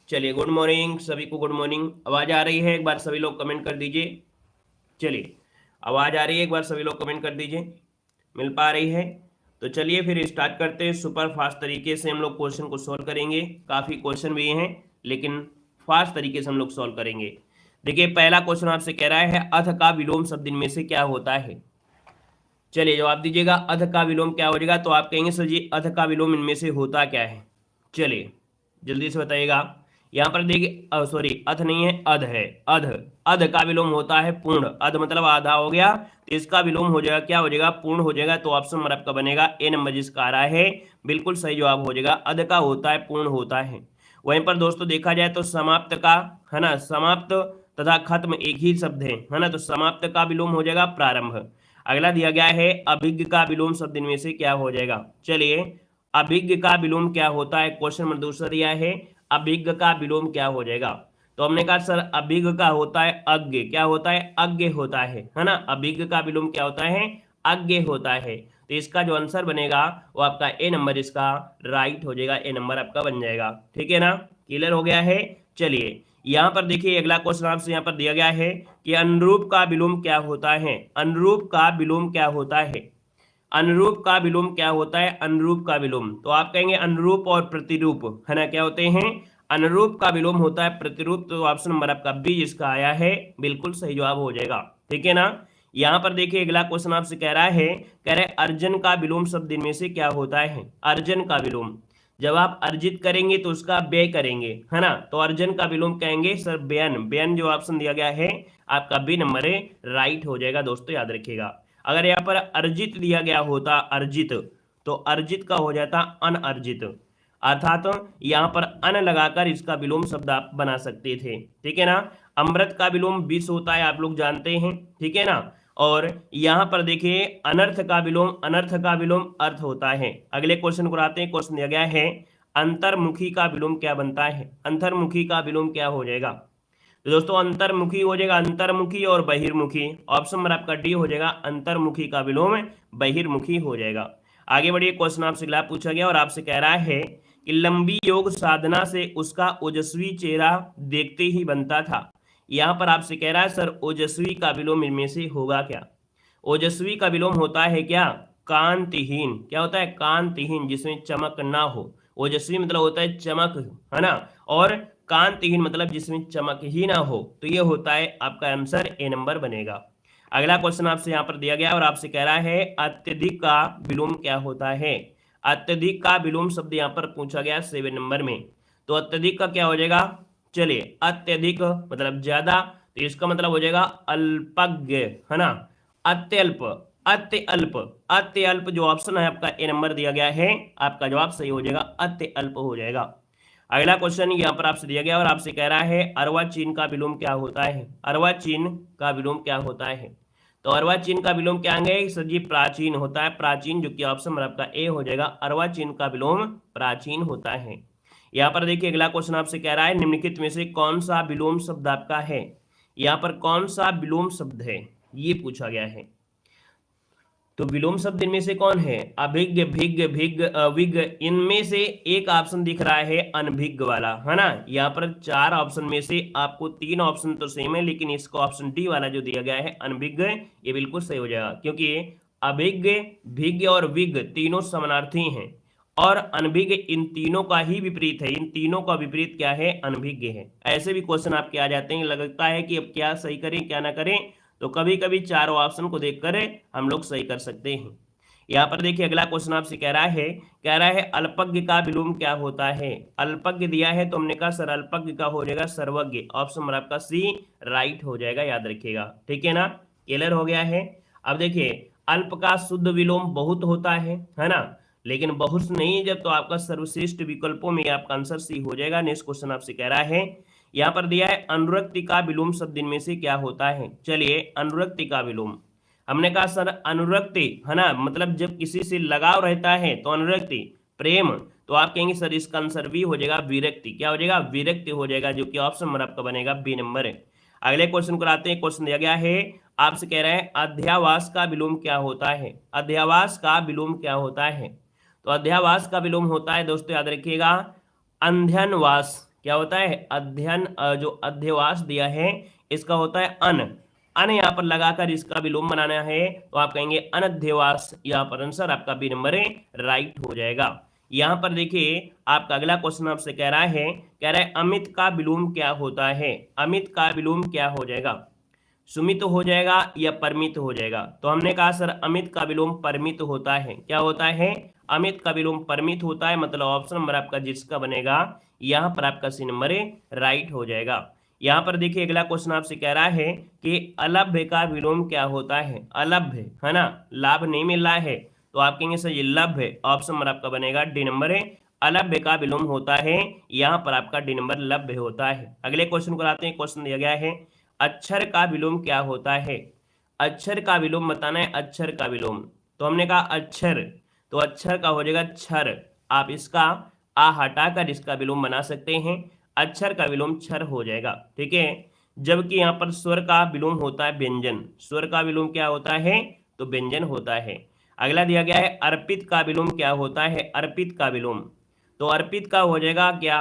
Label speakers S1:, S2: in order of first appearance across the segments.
S1: चलिए good morning सभी को, गुड मॉर्निंग। आवाज आ रही है? एक बार सभी लोग कमेंट कर दीजिए। चलिए, आवाज आ रही है? एक बार सभी लोग कमेंट कर दीजिए। मिल पा रही है? तो चलिए फिर स्टार्ट करते हैं। सुपर फास्ट तरीके से हम लोग क्वेश्चन को सॉल्व करेंगे। काफी क्वेश्चन भी हैं, लेकिन फास्ट तरीके से हम लोग सॉल्व करेंगे। देखिए, पहला क्वेश्चन आपसे कह रहा है अध का विलोम शब्द इनमें से क्या होता है। चलिए जवाब दीजिएगा, अध का विलोम क्या हो जाएगा। तो आप कहेंगे सर जी अध का विलोम इनमें से होता क्या है। चलिए जल्दी से बताइएगा। यहाँ पर देखिए, सॉरी अध नहीं है, अध है। अध, अध का विलोम होता है पूर्ण। अध मतलब आधा हो गया, तो इसका विलोम हो जाएगा, क्या हो जाएगा, पूर्ण हो जाएगा। तो ऑप्शन नंबर आपका बनेगा ए नंबर जिसका आ रहा है, बिल्कुल सही जवाब हो जाएगा। अध का होता है, पूर्ण होता है। वहीं पर दोस्तों देखा जाए तो समाप्त का, है ना, समाप्त तथा खत्म एक ही शब्द है ना। तो समाप्त का विलोम हो जाएगा प्रारंभ। अगला दिया गया है अभिज्ञ का विलोम शब्द इनमें से क्या हो जाएगा। चलिए, अभिज्ञ का विलोम क्या होता है, क्वेश्चन नंबर दूसरा दिया है अभिज्ञ का विलोम क्या हो जाएगा। तो हमने कहा सर अभिज्ञ का होता है अज्ञ। क्या होता है? अज्ञ होता है ना। अभिज्ञ का विलोम क्या होता है? अज्ञ होता है। तो इसका जो आंसर बनेगा वो आपका ए नंबर इसका राइट हो जाएगा। ए नंबर आपका बन जाएगा। ठीक है ना, क्लियर हो गया है। चलिए यहाँ पर देखिए, अगला क्वेश्चन आपसे यहाँ पर दिया गया है कि अनुरूप का विलोम क्या होता है। अनुरूप का विलोम क्या होता है। अनुरूप का विलोम क्या होता है। अनुरूप का विलोम, तो आप कहेंगे अनुरूप और प्रतिरूप, है ना, क्या होते हैं। अनुरूप का विलोम होता है प्रतिरूप। तो ऑप्शन नंबर आपका बी जिसका आया है, बिल्कुल सही जवाब हो जाएगा। ठीक है ना। यहाँ पर देखिए अगला क्वेश्चन आपसे कह रहा है, कह रहे अर्जन का विलोम शब्द इनमें से क्या होता है। अर्जन का विलोम, जब आप अर्जित करेंगे तो उसका व्यय करेंगे, है ना। तो अर्जन का विलोम कहेंगे सर व्ययन। व्ययन जो ऑप्शन दिया गया है आपका बी नंबर है, राइट हो जाएगा। दोस्तों याद रखिएगा, अगर यहाँ पर अर्जित दिया गया होता अर्जित, तो अर्जित का हो जाता अनअर्जित। अर्थात यहाँ पर अन लगाकर इसका विलोम शब्द आप बना सकते थे। ठीक है ना। अमृत का विलोम विष होता है, आप लोग जानते हैं। ठीक है ना। और यहाँ पर देखिए अनर्थ का विलोम, अनर्थ का विलोम अर्थ होता है। अगले क्वेश्चन को आते हैं। क्वेश्चन दिया गया है अंतर्मुखी का विलोम क्या बनता है। अंतर्मुखी का विलोम क्या हो जाएगा। तो दोस्तों अंतर्मुखी हो जाएगा अंतर्मुखी और बहिर्मुखी। ऑप्शन नंबर आपका डी हो जाएगा, अंतर्मुखी का विलोम बहिर्मुखी हो जाएगा। आगे बढ़िए, क्वेश्चन आपसे अगला पूछा गया और आपसे कह रहा है कि लंबी योग साधना से उसका ओजस्वी चेहरा देखते ही बनता था। यहाँ पर आपसे कह रहा है सर ओजस्वी का विलोम इनमें से होगा क्या। ओजस्वी का विलोम होता है क्या, कांतिहीन। क्या होता है? कांतिहीन, जिसमें चमक ना हो। ओजस्वी मतलब होता है चमक, है ना। और कांतिहीन मतलब जिसमें चमक ही ना हो। तो ये होता है आपका आंसर, ए नंबर बनेगा। अगला क्वेश्चन आपसे यहाँ पर दिया गया और आपसे कह रहा है अत्यधिक का विलोम क्या होता है। अत्यधिक का विलोम शब्द यहाँ पर पूछा गया 7 नंबर में। तो अत्यधिक का क्या हो जाएगा। चलिए, अत्यधिक मतलब ज्यादा, तो इसका मतलब हो जाएगा अल्पज्ञ, है ना। अत्यल्प, अत्यल्प, अत्यल्प जो ऑप्शन है आपका ए नंबर दिया गया है, आपका जवाब सही हो जाएगा, अत्यल्प हो जाएगा। अगला क्वेश्चन यहाँ पर आपसे दिया गया और आपसे कह रहा है अर्वाचीन का विलोम क्या होता है। अर्वाचीन का विलोम क्या होता है। तो अर्वाचीन का विलोम क्या आएंगे सर जी, प्राचीन होता है। प्राचीन, जो कि ऑप्शन नंबर आपका ए हो जाएगा, अर्वाचीन का विलोम प्राचीन होता है। यहाँ पर देखिए अगला क्वेश्चन आपसे कह रहा है निम्नलिखित में से कौन सा विलोम शब्द आपका है। यहाँ पर कौन सा विलोम शब्द है ये पूछा गया है। तो विलोम शब्द इनमें से कौन है। अभिज्ञ, भिज्ञ, भिज्ञ, अविज्ञ। इनमें से एक ऑप्शन दिख रहा है अनभिज्ञ वाला, है ना। यहाँ पर 4 ऑप्शन में से आपको 3 ऑप्शन तो सेम है, लेकिन इसका ऑप्शन डी वाला जो दिया गया है अनभिज्ञ, ये बिल्कुल सही हो जाएगा। क्योंकि अभिज्ञ, भिज्ञ और विज्ञ तीनों समानार्थी हैं, और अनभिज्ञ इन तीनों का ही विपरीत है। इन तीनों का विपरीत क्या है, अनभिज्ञ है। ऐसे भी क्वेश्चन आपके आ जाते हैं, लगता है कि अब क्या सही करें क्या ना करें, तो कभी कभी चारों ऑप्शन को देखकर हम लोग सही कर सकते हैं। यहाँ पर देखिए अगला क्वेश्चन आपसे कह रहा है अल्पज्ञ का विलोम क्या होता है। अल्पज्ञ दिया है तो हमने कहा सर अल्पज्ञ का हो जाएगा सर्वज्ञ। ऑप्शन नंबर आपका सी राइट हो जाएगा, याद रखिएगा। ठीक है ना, क्लियर हो गया है। अब देखिए अल्प का शुद्ध विलोम बहुत होता है ना, लेकिन बहुत नहीं जब, तो आपका सर्वश्रेष्ठ विकल्पों में आपका आंसर सी हो जाएगा। नेक्स्ट क्वेश्चन आपसे कह रहा है, यहाँ पर दिया है अनुरक्ति का विलोम शब्द इनमें से क्या होता है। चलिए अनुरक्ति का विलोम, हमने कहा सर अनुरक्ति, है ना, मतलब जब किसी से लगाव रहता है तो अनुरक्ति, प्रेम। तो आप कहेंगे सर इसका आंसर बी हो जाएगा, विरक्ति। क्या हो जाएगा, विरक्ति हो जाएगा, जो कि ऑप्शन नंबर आपका बनेगा बी नंबर है। अगले क्वेश्चन को आते हैं। क्वेश्चन दिया गया है आपसे कह रहे हैं अध्यावास का विलोम क्या होता है। अध्यावास का विलोम क्या होता है। तो अध्यावास का विलोम होता है दोस्तों, याद रखिएगा, अंध्यनवास। क्या होता है, अध्ययन जो अध्यवास दिया है इसका होता है अन, अन यहाँ पर लगाकर इसका विलोम बनाना है तो आप कहेंगे अनध्यवास। यहाँ पर आंसर आपका बी नंबर है राइट हो जाएगा। यहाँ पर देखिए आपका अगला क्वेश्चन आपसे कह रहा है अमित का विलोम क्या होता है, अमित का विलोम क्या हो जाएगा, सुमित हो जाएगा या परमित हो जाएगा। तो हमने कहा सर अमित का विलोम परमित होता है। क्या होता है, अमित का विलोम परमित होता है, मतलब ऑप्शन नंबर आपका जिसका बनेगा यहाँ पर आपका सी नंबर राइट हो जाएगा। यहाँ पर देखिए अगला क्वेश्चन आपसे कह रहा है कि अलभ्य का विलोम क्या होता है, अलभ्य है ना, लाभ नहीं मिल रहा है तो आप कहेंगे सर ये लभ्य, ऑप्शन नंबर आपका बनेगा डी नंबर अलभ्य का विलोम होता है, यहाँ पर आपका डी नंबर लभ्य होता है। अगले क्वेश्चन को आते हैं, क्वेश्चन दिया गया है अक्षर का विलोम क्या होता है, अक्षर का विलोम बताना है, अक्षर का विलोम। तो हमने कहा अक्षर, तो अक्षर का हो जाएगा क्षर, आप इसका आ हटाकर इसका विलोम बना सकते हैं, अक्षर का विलोम क्षर हो जाएगा, ठीक है। जबकि यहाँ पर स्वर का विलोम होता है व्यंजन, स्वर का विलोम क्या होता है, तो व्यंजन होता है। अगला दिया गया है अर्पित का विलोम क्या होता है, अर्पित का विलोम। तो अर्पित का हो जाएगा क्या,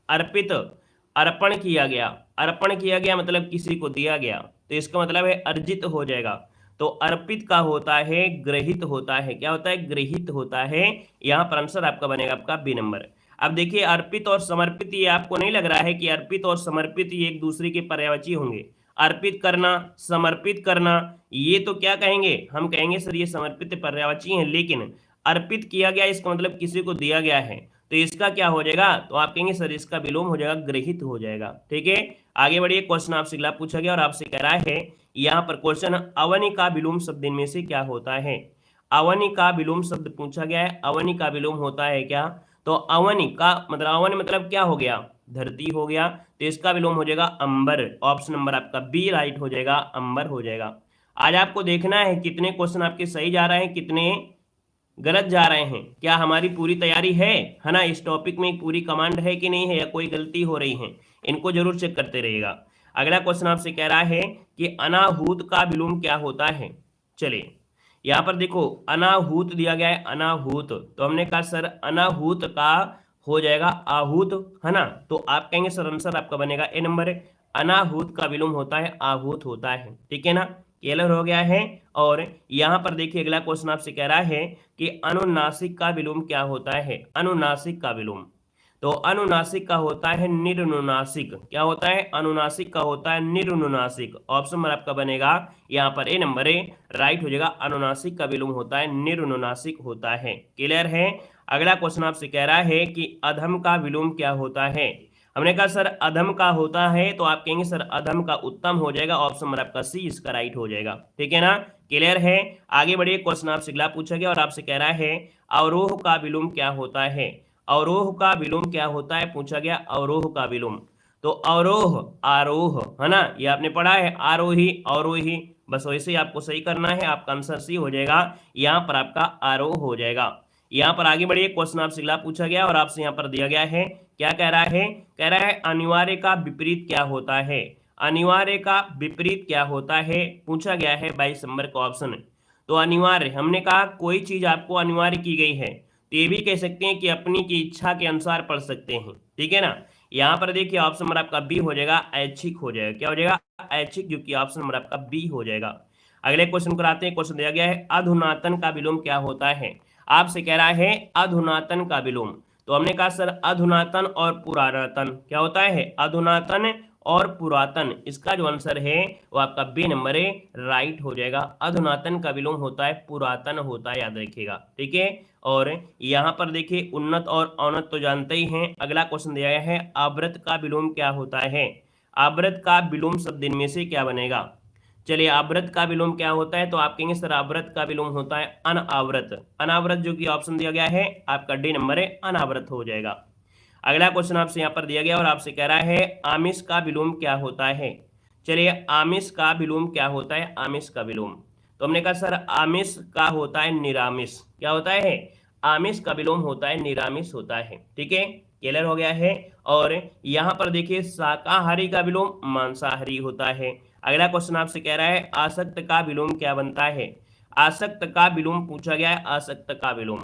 S1: अर्पित अर्पण किया गया, अर्पण किया गया मतलब किसी को दिया गया, तो इसका मतलब है अर्जित हो जाएगा। तो अर्पित का होता है ग्रहित होता है, क्या होता है, ग्रहित होता है। यहाँ पर आंसर आपका बनेगा आपका बी नंबर। अब देखिए अर्पित और समर्पित, ये आपको नहीं लग रहा है कि अर्पित और समर्पित ये एक दूसरे के पर्यायवाची होंगे। अर्पित करना, समर्पित करना, ये तो क्या कहेंगे, हम कहेंगे सर ये समर्पित पर्यायवाची हैं, लेकिन अर्पित किया गया इसका मतलब किसी को दिया गया है, तो इसका क्या हो जाएगा, तो आप कहेंगे सर इसका विलोम हो जाएगा ग्रहित हो जाएगा, ठीक है। आगे बढ़िए, क्वेश्चन आपसे अगला पूछा गया और आपसे कह रहा है यहाँ पर क्वेश्चन अवनि का विलोम शब्द इनमें से क्या होता है, अवनि का विलोम शब्द पूछा गया है, अवनि का विलोम होता है क्या, तो अवनि का मतलब, अवनि मतलब क्या हो गया, धरती हो गया, तो इसका विलोम हो जाएगा अंबर, ऑप्शन नंबर आपका बी राइट हो जाएगा, अंबर हो जाएगा। आज आपको देखना है कितने क्वेश्चन आपके सही जा रहे हैं, कितने गलत जा रहे हैं, क्या हमारी पूरी तैयारी है ना, इस टॉपिक में पूरी कमांड है कि नहीं है, या कोई गलती हो रही है, इनको जरूर चेक करते रहिएगा। अगला क्वेश्चन आपसे कह रहा है कि अनाहूत का विलोम क्या होता है। चलिए यहाँ पर देखो अनाहूत दिया गया है, अनाहूत, तो हमने कहा सर अनाहूत का हो जाएगा आहूत, है ना, तो आप कहेंगे सर आंसर आपका बनेगा ए नंबर, अनाहूत का विलोम होता है आहूत होता है, ठीक है ना, क्लियर हो गया है। और यहाँ पर देखिए अगला क्वेश्चन आपसे कह रहा है कि अनुनासिक का विलोम क्या होता है, अनुनासिक का विलोम। तो अनुनासिक का होता है निरनुनासिक, क्या होता है, अनुनासिक का होता है निरनुनासिक, ऑप्शन नंबर आपका बनेगा यहाँ पर ए नंबर ए राइट हो जाएगा, अनुनासिक का विलोम होता है निरनुनासिक होता है, क्लियर है। अगला क्वेश्चन आपसे कह रहा है कि अधम का विलोम क्या होता है। हमने कहा सर अधम का होता है, तो आप कहेंगे सर अधम का उत्तम हो जाएगा, ऑप्शन नंबर आपका सी इसका राइट हो जाएगा, ठीक है ना, क्लियर है। आगे बढ़िए, क्वेश्चन आपसे अगला पूछा गया और आपसे कह रहा है अवरोह का विलोम क्या होता है, अवरोह का विलोम क्या होता है पूछा गया, अवरोह का विलोम। तो अवरोह आरोह, है ना, ये आपने पढ़ा है, आरोही अवरोही, बस वैसे ही आपको सही करना है, आपका आंसर सी हो जाएगा, यहाँ पर आपका आरोह हो जाएगा। यहाँ पर आगे बढ़िए, क्वेश्चन आपसे अगला पूछा गया और आपसे यहाँ पर दिया गया है, क्या कह रहा है अनिवार्य का विपरीत क्या होता है, अनिवार्य का विपरीत क्या होता है पूछा गया है 22 नंबर का ऑप्शन। तो अनिवार्य, हमने कहा कोई चीज आपको अनिवार्य की गई है, तो ये भी कह सकते हैं कि अपनी की इच्छा के अनुसार पढ़ सकते हैं, ठीक है ना। यहाँ पर देखिए ऑप्शन नंबर आपका बी हो जाएगा, ऐच्छिक हो जाएगा, क्या हो जाएगा, ऐच्छिक, जो कि ऑप्शन नंबर आपका बी हो जाएगा। अगले क्वेश्चन को आते हैं, क्वेश्चन दिया गया है अधुनातन का विलोम क्या होता है, आपसे कह रहा है अधुनातन का विलोम। तो हमने कहा सर अधुनातन और पुरातन, क्या होता है, अधुनातन और पुरातन, इसका जो आंसर है वो आपका बी नंबर है राइट हो जाएगा। अधुनातन का विलोम होता है पुरातन होता है, याद रखिएगा, ठीक है। और यहाँ पर देखिए उन्नत और अवनत तो जानते ही हैं। अगला क्वेश्चन दिया गया है आवृत का विलोम क्या होता है, आवृत का विलोम शब्द इनमें से क्या बनेगा। चलिए आवृत का विलोम क्या होता है, तो आप कहेंगे सर आवृत का विलोम होता है अनावृत, अनावृत जो कि ऑप्शन दिया गया है आपका डी नंबर है, अनावृत हो जाएगा। अगला क्वेश्चन आपसे यहाँ पर दिया गया और आपसे कह रहा है आमिष का विलोम क्या होता है। चलिए आमिष का विलोम क्या होता है, आमिष का विलोम। तो हमने कहा सर आमिष का होता है निरामिष, क्या होता है, आमिष का विलोम होता है निरामिष होता है, ठीक है, क्लियर हो गया है। और यहाँ पर देखिए शाकाहारी का विलोम मांसाहारी होता है। अगला क्वेश्चन आपसे कह रहा है आसक्त का विलोम क्या बनता है, आसक्त का विलोम पूछा गया है, आसक्त का विलोम।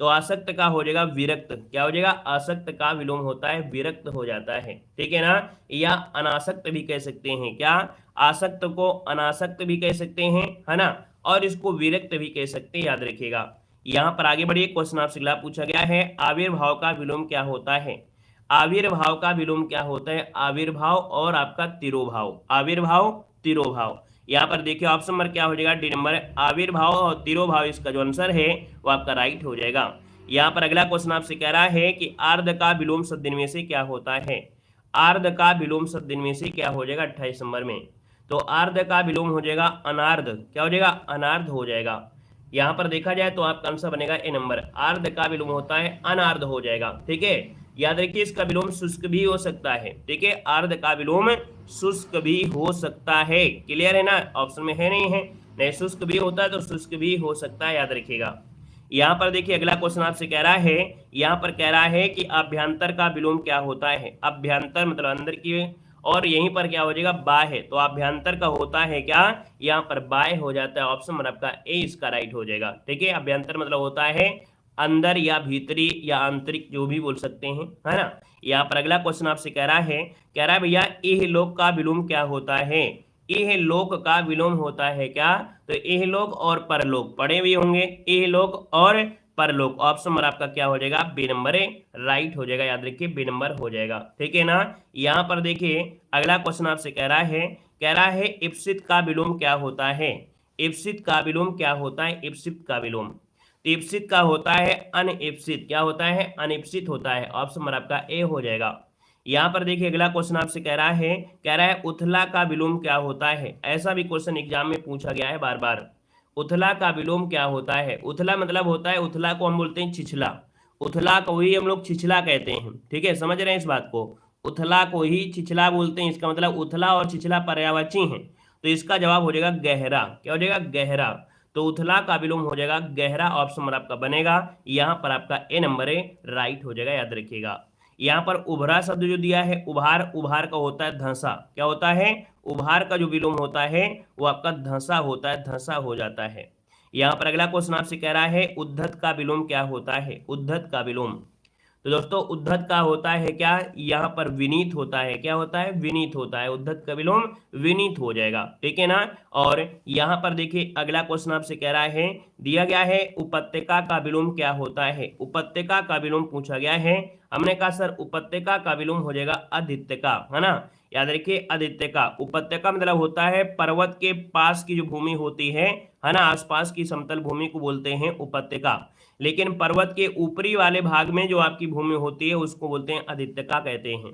S1: तो आसक्त का हो जाएगा विरक्त, क्या हो जाएगा, आसक्त का विलोम होता है विरक्त हो जाता है, ठीक है ना। या अनासक्त भी कह सकते हैं, क्या, आसक्त को अनासक्त भी कह सकते हैं, है ना, और इसको विरक्त भी कह सकते हैं, याद रखिएगा। यहाँ पर आगे बढ़िए, क्वेश्चन आपसे अगला पूछा गया है, आविर्भाव का विलोम क्या होता है। आविर्भाव का विलोम क्या होता है, आविर्भाव और आपका तिरोभाव, आविर्भाव तिरोभाव। यहाँ पर देखिए ऑप्शन नंबर क्या हो जाएगा, डी नंबर, आविर्भाव और तिरोभाव, इसका जो आंसर है वो आपका राइट हो जाएगा। यहाँ पर अगला क्वेश्चन आपसे कह रहा है कि आर्ध का विलोम शब्द इनमें से क्या होता है। आर्ध का विलोम शब्द इनमें से क्या हो जाएगा 28 नंबर में, तो आर्ध का विलोम हो जाएगा अनार्ध, क्या हो जाएगा, अनार्ध हो जाएगा। यहाँ पर देखा जाए तो आपका आंसर बनेगा ए नंबर, आर्ध का विलोम होता है अनार्ध हो जाएगा, ठीक है। याद रखिए इसका विलोम शुष्क भी हो सकता है, ठीक है, आर्ध का विलोम शुष्क भी हो सकता है, क्लियर है ना, ऑप्शन में है नहीं है, नहीं शुष्क भी होता है तो शुष्क भी हो सकता है, याद रखिएगा। यहाँ पर देखिए अगला क्वेश्चन आपसे कह रहा है, यहाँ पर कह रहा है कि अभ्यंतर का विलोम क्या होता है। अभ्यंतर मतलब अंदर की, और यहीं पर क्या हो जाएगा, बाह्य, तो अभ्यंतर का होता है क्या, यहाँ पर बाह्य हो जाता है, ऑप्शन नंबर आपका ए इसका राइट हो जाएगा, ठीक है। अभ्यंतर मतलब होता है अंदर या भीतरी या आंतरिक, जो भी बोल सकते हैं, है ना। यहाँ पर अगला क्वेश्चन आपसे कह रहा है भैया इहलोक का विलोम क्या होता है। इहलोक का विलोम होता है क्या, तो इहलोक और परलोक पढ़े भी होंगे, इहलोक और परलोक, ऑप्शन नंबर आपका क्या हो जाएगा, बी नंबर राइट हो जाएगा, याद रखिए बी नंबर हो जाएगा, ठीक है ना। यहाँ पर देखिए अगला क्वेश्चन आपसे कह रहा है इप्सित का विलोम क्या होता है। इप्सित का विलोम क्या होता है, इप्सित का विलोम, इप्सित का होता है अनइप्सित, क्या होता है, अनिप्सित होता है, ऑप्शन नंबर आपका ए हो जाएगा। यहाँ पर देखिए अगला क्वेश्चन आपसे कह रहा है उथला का विलोम क्या होता है। ऐसा भी क्वेश्चन एग्जाम में पूछा गया है बार बार, उथला का विलोम क्या होता है। उथला मतलब होता है, उथला को हम बोलते हैं छिछला, उथला को ही हम लोग छिछला कहते हैं, ठीक है, समझ रहे हैं इस बात को, उथला को ही छिछला बोलते हैं, इसका मतलब उथला और छिछला पर्यायवाची हैं, तो इसका जवाब हो जाएगा गहरा, क्या हो जाएगा, गहरा, तो उथला का विलोम हो जाएगा गहरा, ऑप्शन नंबर आपका बनेगा यहाँ पर आपका ए नंबर राइट हो जाएगा, याद रखिएगा। यहाँ पर उभरा शब्द जो दिया है, उभार, उभार का होता है धंसा, क्या होता है, उभार का जो विलोम होता है वो आपका धंसा होता है, धंसा हो जाता है। यहाँ पर अगला क्वेश्चन आपसे कह रहा है उद्धत का विलोम क्या होता है। उद्धत का विलोम, तो दोस्तों उद्धत का होता है क्या, यहाँ पर विनीत होता है, क्या होता है, विनीत होता है, उद्धत का विलोम विनीत हो जाएगा, ठीक है ना। और यहाँ पर देखिए अगला क्वेश्चन आपसे कह रहा है, दिया गया है उपत्यका का विलोम क्या होता है। उपत्यका का विलोम पूछा गया है, हमने कहा सर उपत्यका का विलोम हो जाएगा आदित्यका, है ना, याद रखिए आदित्यका। उपत्यका मतलब होता है पर्वत के पास की जो भूमि होती है ना, आसपास की समतल भूमि को बोलते हैं उपत्यका, लेकिन पर्वत के ऊपरी वाले भाग में जो आपकी भूमि होती है उसको बोलते हैं आदित्यका कहते हैं।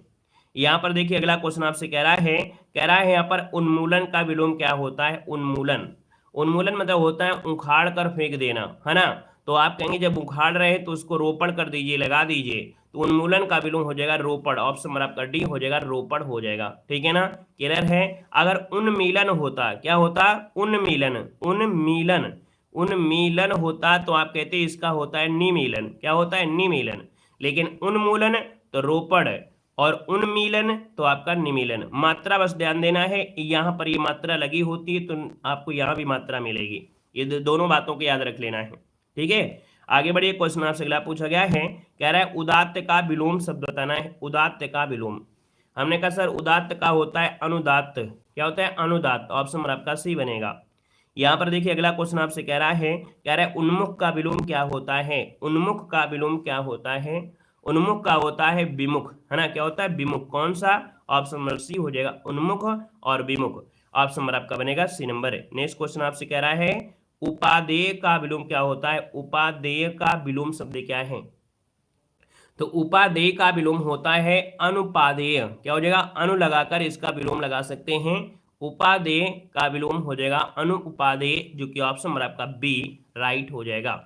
S1: यहाँ पर देखिए अगला क्वेश्चन आपसे कह रहा है यहाँ पर उन्मूलन का विलोम क्या होता है। उन्मूलन, उन्मूलन मतलब होता है उखाड़ कर फेंक देना, है ना, तो आप कहेंगे जब उखाड़ रहे तो उसको रोपण कर दीजिए, लगा दीजिए, तो उन्मूलन का विलोम हो जाएगा रोपण, ऑप्शन नंबर आपका डी हो जाएगा, रोपण हो जाएगा, ठीक है ना, क्लियर है। अगर उन्मीलन होता, क्या होता, उन्मीलन, उन्मीलन, उन्मीलन होता तो आप कहते हैं इसका होता है निमीलन, क्या होता है, निमीलन, लेकिन उन्मूलन तो रोपण और उन्मीलन तो आपका निमीलन। मात्रा बस ध्यान देना है, यहाँ पर ये मात्रा लगी होती है तो आपको यहाँ भी मात्रा मिलेगी, ये दोनों बातों को याद रख लेना है, ठीक है। आगे बढ़िए, क्वेश्चन आपसे अगला पूछा गया है, कह रहा है उदात्त का विलोम शब्द बताना है। उदात्त का विलोम, हमने कहा सर उदात्त का होता है अनुदात्त, क्या होता है, अनुदात्त, ऑप्शन नंबर आपका सी बनेगा। यहाँ पर देखिए अगला क्वेश्चन आपसे कह रहा है उन्मुख का विलोम क्या होता है। उन्मुख का विलोम क्या होता है, उन्मुख का होता है विमुख, है ना, क्या होता है, विमुख, कौन सा, ऑप्शन नंबर सी हो जाएगा, उन्मुख और विमुख, ऑप्शन नंबर आपका बनेगा सी नंबर। नेक्स्ट क्वेश्चन आपसे कह रहा है उपादेय का विलोम क्या होता है। उपादेय का विलोम शब्द क्या है, तो उपादेय का विलोम होता है अनुपादेय, क्या हो जाएगा, अनु लगाकर इसका विलोम लगा सकते हैं, उपादेय का विलोम हो जाएगा अनुउपादेय, जो कि ऑप्शन नंबर आपका बी राइट हो जाएगा।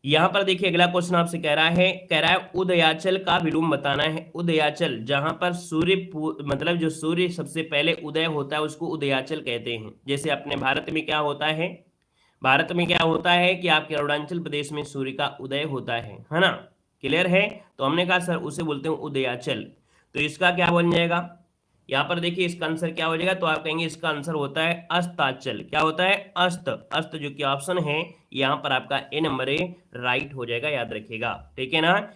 S1: यहाँ पर देखिए अगला क्वेश्चन आपसे कह रहा है उदयाचल का विलोम बताना है। उदयाचल, जहां पर सूर्य मतलब जो सूर्य सबसे पहले उदय होता है उसको उदयाचल कहते हैं। जैसे अपने भारत में क्या होता है, भारत में क्या होता है कि आपके अरुणाचल प्रदेश में सूर्य का उदय होता है ना, क्लियर है, तो हमने कहा सर उसे बोलते हैं उदयाचल, तो इसका क्या बन जाएगा, यहाँ पर देखिए इसका आंसर क्या हो जाएगा, तो आप कहेंगे इसका आंसर होता है अस्ताचल, क्या होता है, अस्त, अस्त जो कि ऑप्शन है यहाँ पर आपका ए नंबर ए राइट हो जाएगा, याद रखिएगा, ठीक है ना।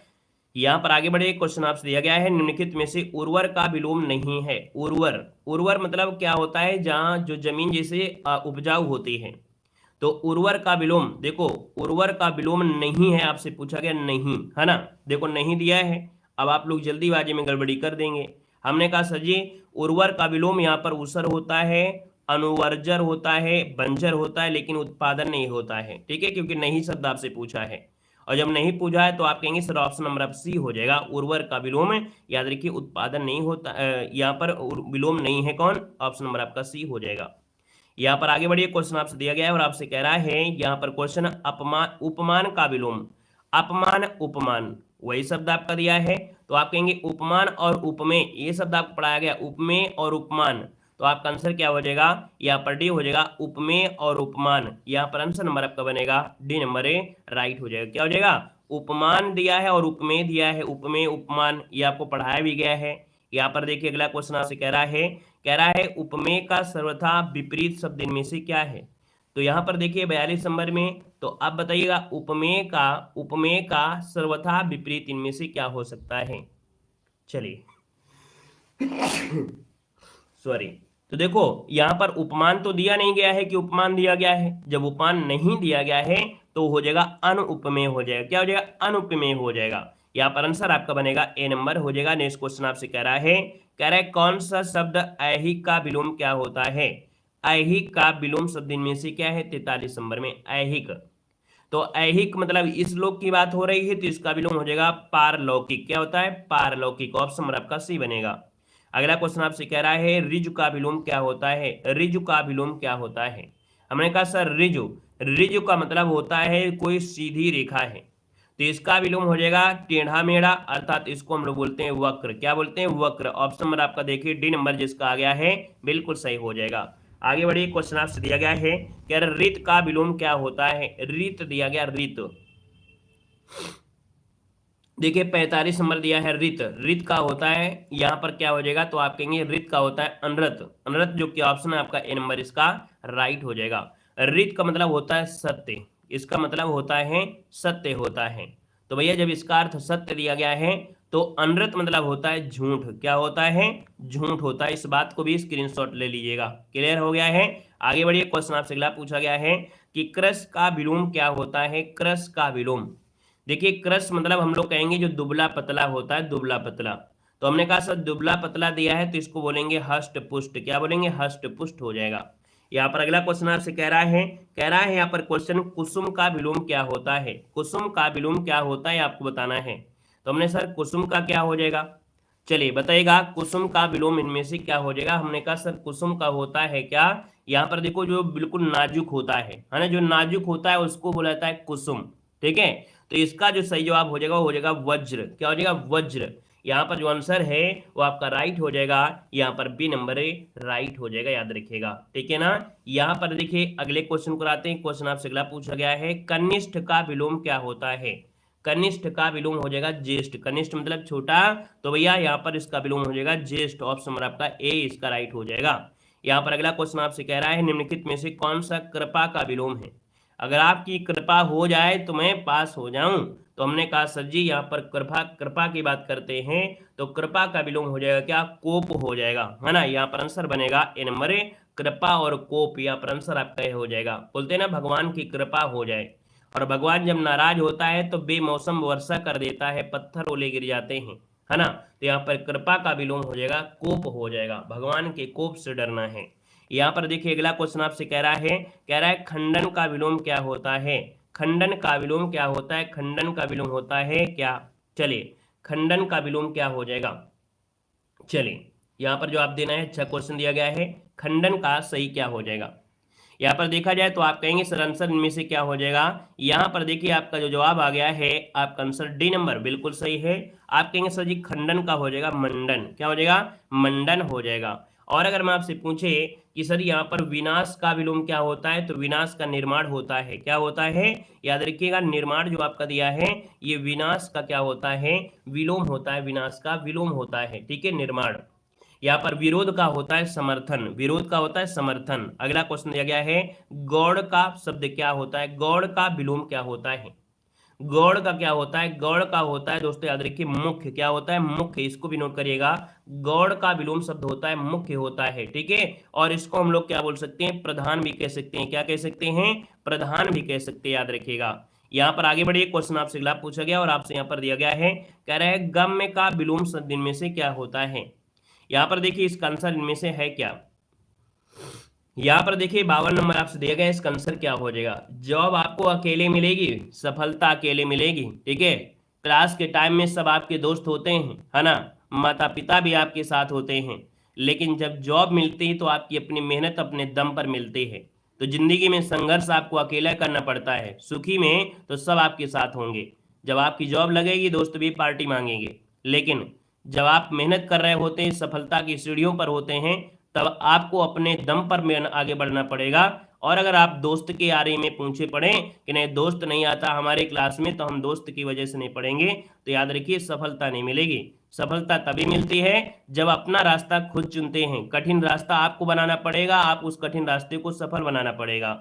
S1: यहाँ पर आगे बढ़े, क्वेश्चन आपसे दिया गया है निम्नलिखित में से उर्वर का विलोम नहीं है। उर्वर, उर्वर मतलब क्या होता है, जहाँ जो जमीन जैसे उपजाऊ होती है। तो उर्वर का विलोम, देखो उर्वर का विलोम नहीं है, आपसे पूछा गया नहीं, है ना। देखो नहीं दिया है, अब आप लोग जल्दीबाजी में गड़बड़ी कर देंगे। हमने कहा सर जी उर्वर का विलोम यहाँ पर ऊसर होता है, अनुवर्जर होता है, बंजर होता है, लेकिन उत्पादन नहीं होता है, ठीक है, क्योंकि नहीं शब्द आपसे पूछा है। और जब नहीं पूछा है तो आप कहेंगे सर ऑप्शन नंबर आप सी हो जाएगा, उर्वर का विलोम। याद रखिए उत्पादन नहीं होता, यहाँ पर विलोम नहीं है, कौन, ऑप्शन नंबर आपका सी हो जाएगा। यहाँ पर आगे बढ़िए, क्वेश्चन आपसे दिया गया है और आपसे कह रहा है यहाँ पर क्वेश्चन अपमान उपमान का विलोम। अपमान उपमान वही शब्द आपका दिया है, तो आप कहेंगे उपमान और उपमेय, ये शब्द आपको पढ़ाया गया उपमेय और उपमान, तो आपका आंसर क्या हो जाएगा, यहाँ पर डी हो जाएगा, उपमेय और उपमान। यहाँ पर आंसर नंबर आपका बनेगा डी नंबर ए राइट हो जाएगा। क्या हो जाएगा, उपमान दिया है और उपमेय दिया है, उपमेय उपमान ये आपको पढ़ाया भी गया है। यहाँ पर देखिए अगला क्वेश्चन आपसे कह रहा है उपमेय का सर्वथा विपरीत शब्द इनमें से क्या है। तो यहाँ पर देखिए 42 नंबर में, तो आप बताइएगा उपमेय का सर्वथा विपरीत इनमें से क्या हो सकता है। चलिए सॉरी, तो देखो यहाँ पर उपमान तो दिया नहीं गया है कि उपमान दिया गया है, जब उपमान नहीं दिया गया है तो हो जाएगा अनुपमेय हो जाएगा। क्या हो जाएगा, अनुपमेय हो जाएगा। यहाँ पर आंसर आपका बनेगा ए नंबर हो जाएगा। नेक्स्ट क्वेश्चन आपसे कह रहा है कौन सा शब्द ऐहिक का विलोम क्या होता है। ऐहिक का विलोम शब्द इनमें से क्या है, 43 नंबर में ऐहिक। तो ऐहिक मतलब इस लोक की बात हो रही है, तो इसका विलोम हो जाएगा पारलौकिक। क्या होता है, पारलौकिक, ऑप्शन नंबर आपका सी बनेगा। अगला क्वेश्चन आपसे कह रहा है ऋजु का विलोम क्या होता है। ऋजु का विलोम क्या होता है, हमने कहा सर ऋजु, ऋजु का मतलब होता है कोई सीधी रेखा है, तो इसका विलोम हो जाएगा टेढ़ा मेढ़ा, अर्थात इसको हम लोग बोलते हैं वक्र। क्या बोलते हैं, वक्र। ऑप्शन नंबर आपका देखिए डी नंबर जिसका आ गया है बिल्कुल सही हो जाएगा। आगे बढ़िए, क्वेश्चन आपसे दिया गया है कि रीत का विलोम क्या होता है। रीत दिया गया, रीत देखिए 45 नंबर दिया है रित। रित का होता है यहाँ पर क्या हो जाएगा, तो आप कहेंगे रित का होता है अनरत। अनरत जो कि ऑप्शन है आपका ए नंबर इसका राइट हो जाएगा। रित का मतलब होता है सत्य, इसका मतलब होता है सत्य होता है। तो भैया जब इसका अर्थ सत्य दिया गया है तो अनरत मतलब होता है झूठ। क्या होता है, झूठ होता है। इस बात को भी स्क्रीनशॉट ले लीजिएगा। क्लियर हो गया है। आगे बढ़िए, क्वेश्चन आपसे अगला पूछा गया है कि क्रस का विलोम क्या होता है। क्रस का विलोम, देखिए क्रस मतलब हम लोग कहेंगे जो दुबला पतला होता है, दुबला पतला। तो हमने कहा सर दुबला पतला दिया है तो इसको बोलेंगे हष्ट पुष्ट। क्या बोलेंगे, हष्ट पुष्ट हो जाएगा। यहाँ पर अगला क्वेश्चन आपसे कह रहा है यहाँ पर क्वेश्चन कुसुम का विलोम क्या होता है। कुसुम का विलोम क्या होता है आपको बताना है। तो हमने सर कुसुम का क्या हो जाएगा, चलिए बताइएगा कुसुम का विलोम इनमें से क्या हो जाएगा। हमने कहा सर कुसुम का होता है क्या, यहाँ पर देखो जो बिल्कुल नाजुक होता है ना, जो नाजुक होता है उसको बोला जाता है कुसुम, ठीक है। तो इसका जो सही जवाब हो जाएगा वो हो जाएगा वज्र। क्या हो जाएगा, वज्र। यहाँ पर जो आंसर है वो आपका राइट हो जाएगा, यहाँ पर बी नंबर राइट हो जाएगा, याद रखिएगा, ठीक है ना। यहाँ पर देखिए अगले क्वेश्चन को आते हैं। क्वेश्चन आपसे अगला पूछा गया है कनिष्ठ का विलोम क्या होता है। कनिष्ठ का विलोम हो जाएगा ज्येष्ठ। कनिष्ठ मतलब छोटा, तो भैया यहाँ पर इसका विलोम हो जाएगा ज्येष्ठ। ऑप्शन नंबर आपका ए इसका राइट हो जाएगा। यहाँ पर अगला क्वेश्चन आपसे कह रहा है निम्नलिखित में से कौन सा कृपा का विलोम है। अगर आपकी कृपा हो जाए तो मैं पास हो जाऊं। तो हमने कहा सर जी यहाँ पर कृपा की बात करते हैं तो कृपा का विलोम हो जाएगा क्या, कोप हो जाएगा, है ना। यहाँ पर आंसर बनेगा ए नंबर कृपा और कोप। यहाँ पर आंसर आपका ये हो जाएगा। बोलते हैं ना भगवान की कृपा हो जाए, और भगवान जब नाराज होता है तो बेमौसम वर्षा कर देता है, पत्थर ओले गिर जाते हैं, है ना। तो यहाँ पर कृपा का विलोम हो जाएगा कोप हो जाएगा। भगवान के कोप से डरना है। यहाँ पर देखिए अगला क्वेश्चन आपसे कह रहा है खंडन का विलोम क्या होता है। खंडन का विलोम क्या होता है, खंडन का विलोम होता है क्या। चलिए खंडन का विलोम क्या हो जाएगा, चलिए यहाँ पर जो आप देना है, अच्छा क्वेश्चन दिया गया है, खंडन का सही क्या हो जाएगा। यहाँ पर देखा जाए तो आप कहेंगे सर आंसर इनमें से क्या हो जाएगा। यहाँ पर देखिए आपका जो जवाब आ गया है आपका आंसर डी नंबर बिल्कुल सही है। आप कहेंगे सर जी खंडन का हो जाएगा मंडन। क्या हो जाएगा, मंडन हो जाएगा। और अगर मैं आपसे पूछे कि सर यहाँ पर विनाश का विलोम क्या होता है, तो विनाश का निर्माण होता है। क्या होता है, याद रखिएगा निर्माण जो आपका दिया है ये विनाश का क्या होता है, विलोम होता है, विनाश का विलोम होता है, ठीक है, निर्माण। यहाँ पर विरोध का होता है समर्थन, विरोध का होता है समर्थन। अगला क्वेश्चन दिया गया है गौड़ का शब्द क्या होता है, गौड़ का विलोम क्या होता है, गौड़ का क्या होता है, गौड़ का होता है दोस्तों याद रखिए मुख्य, क्या होता है मुख्य, इसको भी नोट करिएगा। गौड़ का विलोम शब्द होता है मुख्य होता है, ठीक है। और इसको हम लोग क्या बोल सकते हैं, प्रधान भी कह सकते हैं, क्या कह सकते हैं, प्रधान भी कह सकते हैं, याद रखिएगा। यहाँ पर आगे बढ़िए, क्वेश्चन आपसे अगला पूछा गया और आपसे यहाँ पर दिया गया है, कह रहा है गम्य का विलोम शब्द इनमें से क्या होता है। यहाँ पर देखिए इसका आंसर इनमें से है क्या, यहाँ पर देखिए 52 नंबर आपसे दिया गया, इसका आंसर क्या हो जाएगा। जॉब आपको अकेले मिलेगी, सफलता अकेले मिलेगी, ठीक है। क्लास के टाइम में सब आपके दोस्त होते हैं, है ना, माता पिता भी आपके साथ होते हैं, लेकिन जब जॉब मिलती है तो आपकी अपनी मेहनत अपने दम पर मिलती है। तो जिंदगी में संघर्ष आपको अकेला करना पड़ता है, सुखी में तो सब आपके साथ होंगे। जब आपकी जॉब लगेगी दोस्त भी पार्टी मांगेंगे, लेकिन जब आप मेहनत कर रहे होते हैं, सफलता की सीढ़ियों पर होते हैं, तब आपको अपने दम पर आगे बढ़ना पड़ेगा। और अगर आप दोस्त के आरे में पूछे पड़े कि नहीं दोस्त नहीं आता हमारे क्लास में, तो हम दोस्त की वजह से नहीं पढ़ेंगे, तो याद रखिए सफलता नहीं मिलेगी। सफलता तभी मिलती है जब अपना रास्ता खुद चुनते हैं। कठिन रास्ता आपको बनाना पड़ेगा, आप उस कठिन रास्ते को सफल बनाना पड़ेगा।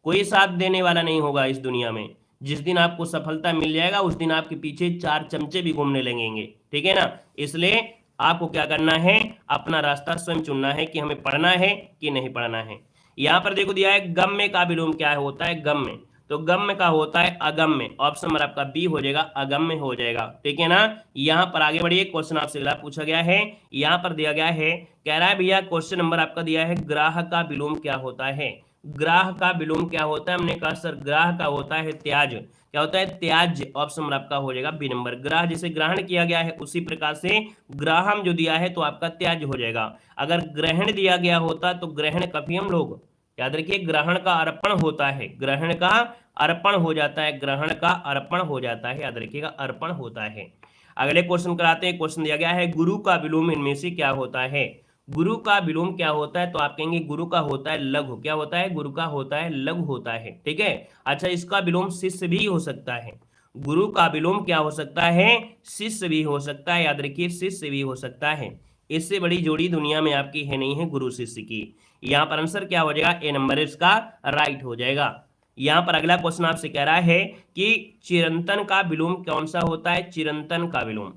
S1: कोई साथ देने वाला नहीं होगा इस दुनिया में। जिस दिन आपको सफलता मिल जाएगा उस दिन आपके पीछे 4 चमचे भी घूमने लगेंगे, ठीक है ना। इसलिए आपको क्या करना है, अपना रास्ता स्वयं चुनना है कि हमें पढ़ना है कि नहीं पढ़ना है। यहाँ पर देखो दिया है गम्य का विलोम क्या होता है, गम्य, तो गम्य का होता है अगम्य। ऑप्शन नंबर आपका बी हो जाएगा, अगम्य हो जाएगा, ठीक है ना। यहाँ पर आगे बढ़िए, क्वेश्चन आपसे अगला पूछा गया है, यहाँ पर दिया गया है, कह रहा है भैया क्वेश्चन नंबर आपका दिया है ग्राह का विलोम क्या होता है। ग्राह का विलोम क्या होता है, हमने कहा सर ग्राह का होता है त्याज, क्या होता है त्याज्य। ऑप्शन नंबर आपका हो जाएगा बी नंबर। ग्राह जैसे ग्रहण किया गया है उसी प्रकार से ग्राहम जो दिया है तो आपका त्याज्य हो जाएगा। अगर ग्रहण दिया गया होता तो ग्रहण कभी हम लोग याद रखिए ग्रहण का अर्पण होता है, ग्रहण का अर्पण हो जाता है, ग्रहण का अर्पण हो जाता है, याद रखिएगा अर्पण होता है। अगले क्वेश्चन कराते हैं। क्वेश्चन दिया गया है गुरु का विलोम इनमें से क्या होता है। गुरु का विलोम क्या होता है, तो आप कहेंगे गुरु का होता है लघु, क्या होता है, गुरु का होता है लघु होता है, ठीक है। अच्छा इसका विलोम शिष्य भी हो सकता है। गुरु का विलोम क्या हो सकता है, शिष्य भी हो सकता है, याद रखिए शिष्य भी हो सकता है। इससे बड़ी जोड़ी दुनिया में आपकी है नहीं है गुरु शिष्य की। यहाँ पर आंसर क्या हो जाएगा, ए नंबर इसका राइट हो जाएगा। यहाँ पर अगला क्वेश्चन आपसे कह रहा है कि चिरंतन का विलोम कौन सा होता है, चिरंतन का विलोम,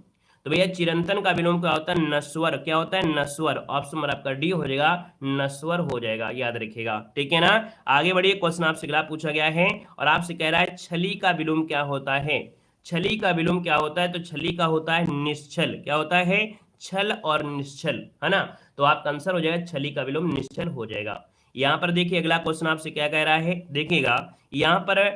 S1: तो भैया चिरंतन का विलोम क्या होता है, नस्वर, क्या होता है नस्वर। ऑप्शन नंबर आपका डी हो जाएगा, नस्वर हो जाएगा, याद रखिएगा, ठीक है ना। आगे बढ़िए, क्वेश्चन आपसे अगला पूछा गया है और आपसे कह रहा है छली का विलोम क्या होता है। छली का विलोम क्या होता है, तो छली का होता है निश्चल, क्या होता है छल और निश्चल, है ना। तो आपका आंसर हो जाएगा छली का विलोम निश्चल हो जाएगा। यहाँ पर देखिए अगला क्वेश्चन आपसे क्या कह रहा है, देखिएगा यहाँ पर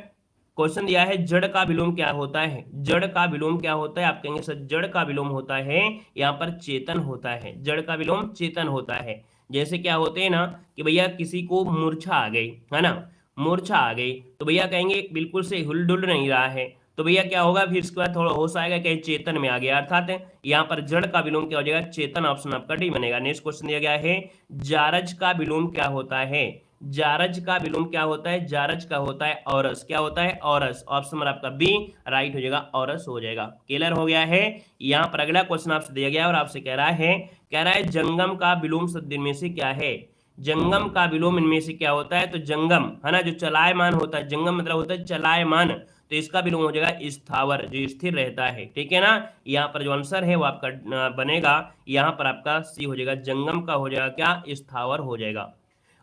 S1: क्वेश्चन दिया है जड़ का विलोम क्या होता है। जड़ का विलोम क्या होता है, आप कहेंगे सर जड़ का विलोम होता है यहाँ पर चेतन होता है, जड़ का विलोम चेतन होता है। जैसे क्या होते हैं ना कि भैया किसी को मूर्छा आ गई, है ना, मूर्छा आ गई तो भैया कहेंगे बिल्कुल से हिल-डुल नहीं रहा है, तो भैया क्या होगा फिर इसके बाद थोड़ा होश आएगा कहीं चेतन में आ गया, अर्थात यहाँ पर जड़ का विलोम क्या हो जाएगा, चेतन। ऑप्शन आपका डी बनेगा। नेक्स्ट क्वेश्चन दिया गया है जारज का विलोम क्या होता है। जारज का विलोम क्या होता है, जारज का होता है औरस, क्या होता है औरस। ऑप्शन नंबर आपका बी राइट हो जाएगा, औरस हो जाएगा। क्लियर हो गया है। यहाँ पर अगला क्वेश्चन आपसे दिया गया और आपसे कह रहा है जंगम का विलोम शब्द इनमें से क्या है। जंगम का विलोम इनमें से क्या होता है, तो जंगम है ना जो चलायमान होता है, जंगम मतलब होता है चलायमान, तो इसका विलोम हो जाएगा स्थावर, जो स्थिर रहता है, ठीक है ना। यहाँ पर जो आंसर है वो आपका बनेगा, यहाँ पर आपका सी हो जाएगा, जंगम का हो जाएगा क्या, स्थावर हो जाएगा।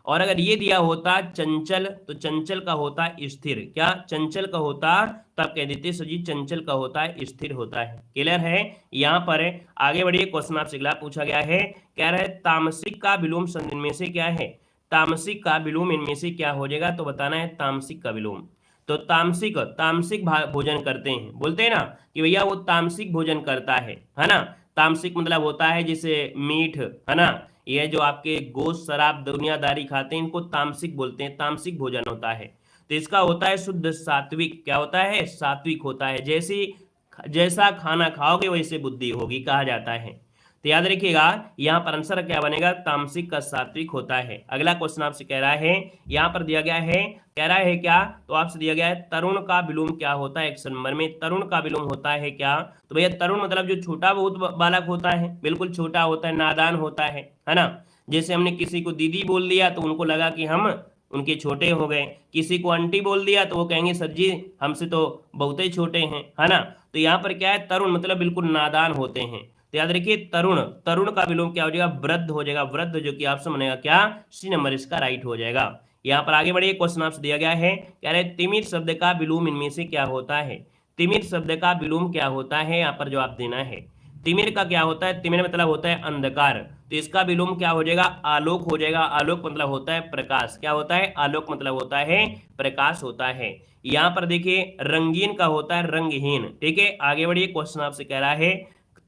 S1: और अगर ये दिया होता चंचल, तो चंचल का होता है स्थिर, क्या चंचल का होता, तब कह देते सजी चंचल का होता है स्थिर होता है। क्लियर है। यहाँ पर आगे बढ़िए, क्वेश्चन आपसे अगला पूछा गया है, कह रहा है तामसिक का विलोम शब्द इनमें से क्या है। तामसिक का विलोम इनमें से क्या हो जाएगा, तो बताना है तामसिक का विलोम। तो तामसिक, तामसिक भोजन करते हैं, बोलते हैं ना कि भैया वो तामसिक भोजन करता है ना। तामसिक मतलब होता है जैसे मीठ, है ना, ये जो आपके गोश्त शराब दुनियादारी खाते हैं इनको तामसिक बोलते हैं, तामसिक भोजन होता है। तो इसका होता है शुद्ध सात्विक, क्या होता है सात्विक होता है, जैसा खाना खाओगे वैसे बुद्धि होगी कहा जाता है। तो याद रखिएगा यहाँ पर आंसर क्या बनेगा, तामसिक का सात्विक होता है। अगला क्वेश्चन आपसे कह रहा है, यहाँ पर दिया गया है, कह रहा है क्या, तो आपसे दिया गया है तरुण का विलोम क्या होता है। 1 नंबर में तरुण का विलोम होता है क्या, तो भैया तरुण मतलब जो छोटा बहुत बालक होता है, बिल्कुल छोटा होता है, नादान होता है ना। जैसे हमने किसी को दीदी बोल दिया तो उनको लगा कि हम उनके छोटे हो गए, किसी को आंटी बोल दिया तो वो कहेंगे सर जी हमसे तो बहुत ही छोटे हैं, है ना। तो यहाँ पर क्या है, तरुण मतलब बिल्कुल नादान होते हैं। तो याद रखिए तरुण, तरुण का विलोम क्या हो जाएगा, वृद्ध हो जाएगा, वृद्ध, जो कि ऑप्शन बनेगा क्या, सी नंबर इसका राइट हो जाएगा। यहाँ पर आगे बढ़िए, क्वेश्चन आपसे दिया गया है, कह रहे तिमिर शब्द का विलोम इनमें से क्या होता है। तिमिर शब्द का विलोम क्या होता है, यहाँ पर जवाब देना है। तिमिर का क्या होता है, तिमिर मतलब होता है अंधकार, तो इसका विलोम क्या हो जाएगा, आलोक हो जाएगा। आलोक मतलब होता है प्रकाश, क्या होता है, आलोक मतलब होता है प्रकाश होता है। यहाँ पर देखिए रंगीन का होता है रंगहीन। ठीक है, आगे बढ़िए, क्वेश्चन आपसे कह रहा है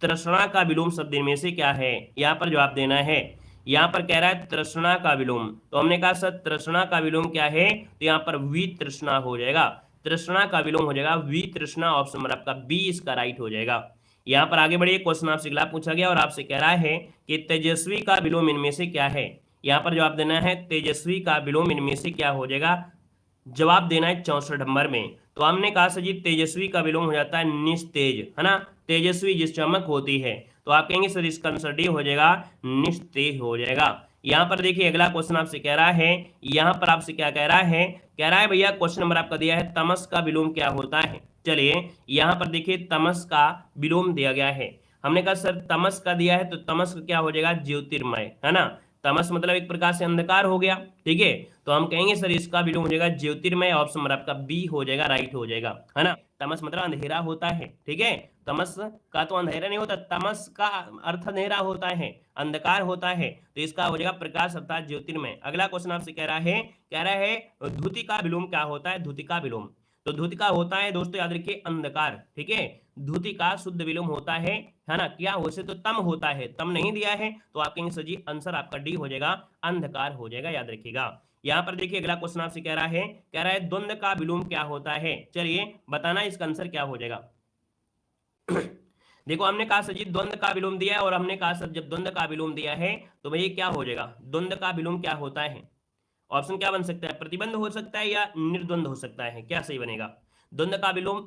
S1: तृष्णा का विलोम शब्द में से क्या है, यहाँ पर जवाब देना है। यहाँ पर कह रहा है तृष्णा का विलोम, तो हमने कहा सर तृष्णा का विलोम क्या है, तो यहाँ पर वितृष्णा हो जाएगा। तृष्णा का विलोम हो जाएगा वितृष्णा, ऑप्शन नंबर आपका बी इसका राइट हो जाएगा। यहाँ पर आगे बढ़िए, क्वेश्चन आपसे अगला पूछा गया और आपसे कह रहा है कि तेजस्वी का विलोम इनमें से क्या है। यहाँ पर जवाब देना है तेजस्वी का विलोम इनमें से क्या हो जाएगा, जवाब देना है 64 नंबर में। तो हमने कहा सर जी तेजस्वी का विलोम हो जाता है निस्तेज, है ना। तेजस्वी जिस चमक होती है, तो आप कहेंगे सर इसका आंसर डी हो जाएगा, निस्तेज हो जाएगा। यहाँ पर देखिए अगला क्वेश्चन आपसे कह रहा है, यहाँ पर आपसे क्या कह रहा है, कह रहा है भैया क्वेश्चन नंबर आपका दिया है तमस का विलोम क्या होता है। चलिए यहाँ पर देखिए तमस का विलोम दिया गया है, हमने कहा सर तमस का दिया है तो तमस का क्या हो जाएगा, ज्योतिर्मय, है ना। तमस मतलब एक प्रकार से अंधकार हो गया, ठीक है। तो हम कहेंगे सर इसका विलोम हो जाएगा ज्योतिर्मय, ऑप्शन नंबर आपका बी हो जाएगा, राइट हो जाएगा, है ना। तमस मतलब अंधेरा होता है, ठीक है। तमस का तो अंधेरा नहीं होता, तमस का अर्थ अंधेरा होता है, अंधकार होता है, तो इसका हो जाएगा प्रकाश अर्थात ज्योतिर्मय। अगला क्वेश्चन आपसे कह रहा है धुति का विलोम क्या होता है। धुति का विलोम, तो धुति का होता है दोस्तों याद रखिए अंधकार, ठीक है। धुति का शुद्ध विलोम होता है ना, क्या वैसे तो तम होता है, तम नहीं दिया है तो आप कहेंगे सर जी आंसर आपका डी हो जाएगा, अंधकार हो जाएगा, याद रखिएगा। यहाँ पर देखिए अगला क्वेश्चन आपसे कह रहा है द्वंद्व का विलोम क्या होता है। चलिए बताना इसका आंसर क्या हो जाएगा। देखो हमने कहा सर जी द्वंद्व का विलोम दिया है, और हमने कहा सर जब द्वंद्व का विलोम दिया है तो भैया क्या हो जाएगा, द्वंद्व का विलोम क्या होता है। ऑप्शन क्या बन सकता है, प्रतिबंध हो सकता है या निर्द्वंद हो सकता है, क्या सही बनेगा। द्वंद्व का विलोम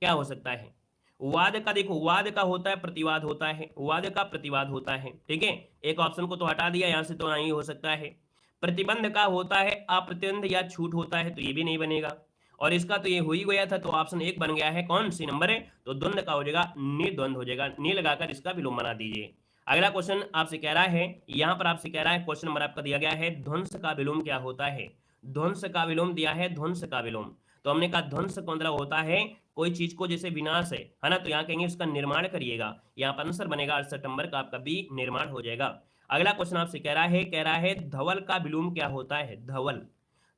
S1: क्या हो सकता है। वाद का, देखो वाद का होता है प्रतिवाद होता है, वाद का प्रतिवाद होता है, ठीक है। एक ऑप्शन को तो हटा दिया, यहां से तो नहीं हो सकता है। प्रतिबंध का होता है अप्रतिबंध या छूट होता है, तो ये भी नहीं बनेगा। और इसका तो ये हो ही गया था, तो ऑप्शन 1 बन गया है, कौन सी नंबर है, तो द्वंद्व का हो जाएगा निर्द्वंद हो जाएगा, नी लगाकर इसका विलोम बना दीजिए। अगला क्वेश्चन आपसे कह रहा है, यहाँ पर आपसे कह रहा है क्वेश्चन नंबर आपका दिया गया है ध्वंस का विलोम क्या होता है। ध्वंस का विलोम दिया है, ध्वंस का विलोम, तो हमने कहा ध्वंस का मतलब होता है कोई चीज को जैसे विनाश है ना, तो यहाँ कहेंगे उसका निर्माण करिएगा, यहाँ पर आंसर बनेगा 68 नंबर का आपका बी, निर्माण हो जाएगा। अगला क्वेश्चन आपसे कह रहा है धवल का विलोम क्या होता है। धवल,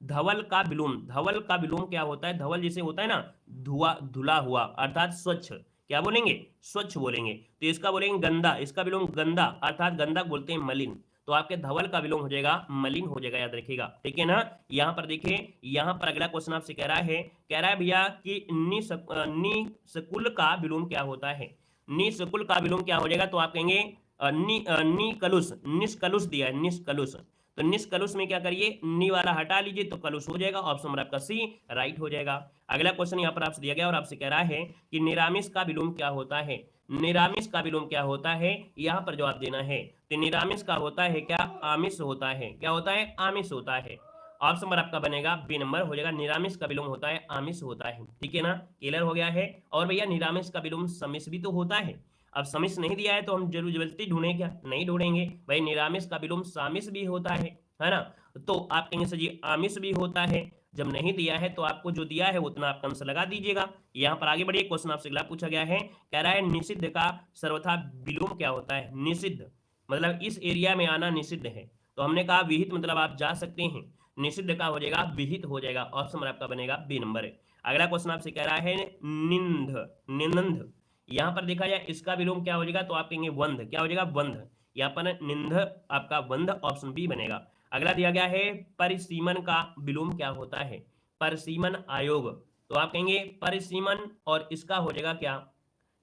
S1: धवल का विलोम, धवल का विलोम क्या होता है। धवल जैसे होता है ना धुआ, धुला हुआ अर्थात स्वच्छ, क्या बोलेंगे, स्वच्छ बोलेंगे, तो इसका बोलेंगे गंदा, इसका विलोम गंदा अर्थात गंदा बोलते हैं मलिन, तो आपके धवल का विलोम हो जाएगा मलिन हो जाएगा, याद रखिएगा, ठीक है ना। यहाँ पर देखिए, यहाँ पर अगला क्वेश्चन आपसे कह रहा है भैया कि निस्कुल का विलोम क्या होता है। निस्कुल का विलोम क्या हो जाएगा, तो आप कहेंगे निकलुष, निष्कलुष दिया है, निष्कलुष, तो निष्कलुष में क्या करिए, नी वाला हटा लीजिए तो कलुष हो जाएगा, ऑप्शन नंबर आपका सी राइट हो जाएगा। अगला क्वेश्चन यहाँ पर आपसे दिया गया और आपसे कह रहा है कि निरामिष का विलोम क्या होता है। निरामिष का विलोम क्या होता है, यहाँ पर जवाब देना है। तो निरामिष का होता है क्या, आमिष होता है, क्या होता है, आमिष होता है, ऑप्शन नंबर आपका बनेगा बी नंबर हो जाएगा। निरामिष का विलोम होता है आमिष होता है, ठीक है ना, क्लियर हो गया है। और भैया निरामिष का विलोम समिष भी तो होता है, अब समिष नहीं दिया है तो हम जरूर जबरदस्ती ढूंढे क्या, नहीं ढूंढेंगे भाई। निरामिष का विलोम सामिष भी होता है ना, तो आप कहेंगे सर जी आमिष भी होता है। जब नहीं दिया है तो आपको जो दिया है उतना आप आंसर लगा दीजिएगा। यहाँ पर आगे बढ़िए, क्वेश्चन आपसे अगला पूछा गया है, कह रहा है निषिद्ध का सर्वथा विलोम क्या होता है। निषिद्ध मतलब इस एरिया में आना निषिद्ध है, तो हमने कहा विहित मतलब आप जा सकते हैं, निषिद्ध का हो जाएगा विहित हो जाएगा, ऑप्शन आपका बनेगा बी नंबर है। अगला क्वेश्चन आपसे कह रहा है निंद, निनंद, यहाँ पर देखा जाए इसका विलोम क्या हो जाएगा, तो आप कहेंगे वंध, क्या हो जाएगा, वंध, यहाँ पर निंद आपका वंध, ऑप्शन बी बनेगा। अगला दिया गया है परिसीमन का विलोम क्या होता है। परिसीमन आयोग, तो आप कहेंगे परिसीमन और इसका हो जाएगा क्या,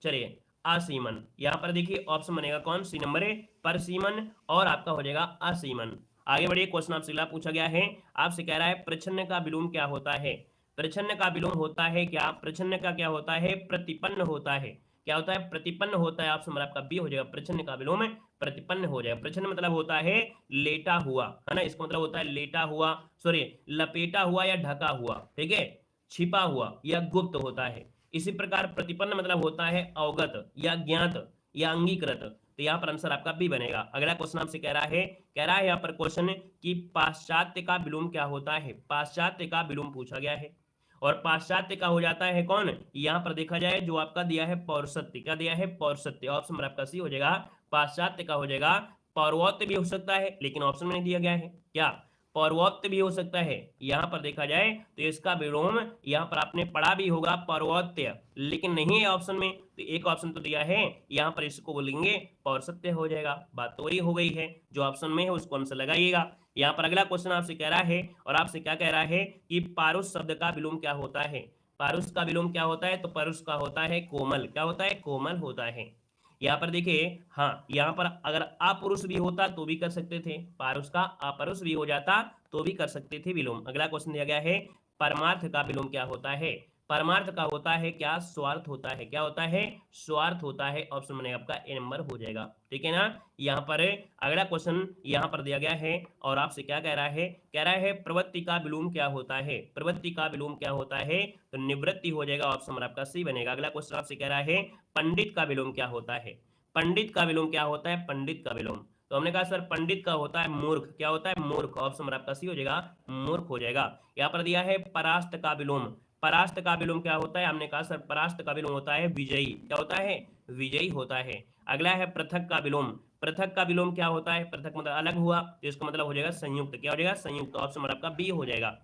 S1: चलिए असीमन। यहाँ पर देखिए ऑप्शन बनेगा कौन, सी नंबर है परसीमन, और आपका हो जाएगा असीमन। आगे बढ़िए, क्वेश्चन आपसे अगला पूछा गया है, आपसे कह रहा है प्रच्छन्न का विलोम क्या होता है। प्रच्छन्न का विलोम होता है क्या, प्रच्छन्न का क्या होता है, प्रतिपन्न होता है। क्या होता है, प्रतिपन्न होता है। ऑप्शन नंबर आपका बी हो जाएगा, प्रच्छन्न का विलोम प्रतिपन्न हो जाएगा। प्रच्छन्न मतलब होता है लेटा हुआ, है ना, इसका मतलब होता है लेटा हुआ, सॉरी लपेटा हुआ या ढका हुआ, ठीक है, छिपा हुआ या गुप्त होता है। इसी प्रकार प्रतिपन्न मतलब होता है अवगत या ज्ञात या अंगीकृत। तो यहाँ पर आंसर आपका बी बनेगा। अगला क्वेश्चन आपसे कह रहा है यहाँ पर क्वेश्चन कि पाश्चात्य का विलोम क्या होता है। पाश्चात्य का विलोम पूछा गया है, और पाश्चात्य का हो जाता है कौन, यहाँ पर देखा जाए जो आपका दिया है पौरसत्य। क्या दिया है, पौरसत्य। ऑप्शन नंबर आपका सी हो जाएगा, पाश्चात्य का हो जाएगा पौर्वोत्य भी हो सकता है, लेकिन ऑप्शन में नहीं दिया गया है। क्या, पौर्वोत्य भी हो सकता है। यहां पर देखा जाए तो इसका विलोम यहां पर आपने पढ़ा भी होगा पौर्वोत्य, लेकिन नहीं है ऑप्शन में, तो एक ऑप्शन तो दिया है, यहां पर इसको बोलेंगे पौरसत्य हो जाएगा। बात तो वही हो गई है, जो ऑप्शन में है उसको आंसर लगाइएगा। यहाँ पर अगला क्वेश्चन आपसे कह रहा है, और आपसे क्या कह रहा है कि पारुष शब्द का विलोम क्या होता है। पारुष का विलोम क्या होता है, तो पारुष का होता है कोमल। क्या होता है, कोमल होता है। यहाँ पर देखिए, हाँ यहाँ पर अगर अपुरुष भी होता तो भी कर सकते थे, पारुष का अपरुष भी हो जाता तो भी कर सकते थे विलोम। अगला क्वेश्चन दिया गया है, परमार्थ का विलोम क्या होता है। परमार्थ का होता है क्या, स्वार्थ होता है। क्या होता है, स्वार्थ होता है। ऑप्शन बनेगा आपका ए नंबर हो जाएगा, ठीक है ना। यहाँ पर अगला क्वेश्चन यहाँ पर दिया गया है, और आपसे क्या कह रहा है प्रवृत्ति का विलोम क्या होता है। प्रवृत्ति का विलोम क्या होता है, तो निवृत्ति हो जाएगा। ऑप्शन नंबर आपका सी बनेगा। अगला क्वेश्चन आपसे कह रहा है पंडित का विलोम क्या होता है। पंडित का विलोम क्या होता है, पंडित का विलोम, तो हमने कहा सर पंडित का होता है मूर्ख। क्या होता है, मूर्ख। ऑप्शन नंबर आपका सी हो जाएगा, मूर्ख हो जाएगा। यहाँ पर दिया है परास्त का विलोम। परास्त का विलोम क्या होता है, हमने कहा सर परास्त का विलोम होता है विजयी। क्या होता है, विजयी होता है। अगला है पृथक का विलोम। पृथक का विलोम क्या होता है, पृथक मतलब अलग हुआ, तो इसका मतलब हो जाएगा संयुक्त। क्या हो जाएगा, संयुक्त। ऑप्शन नंबर आपका बी हो जाएगा।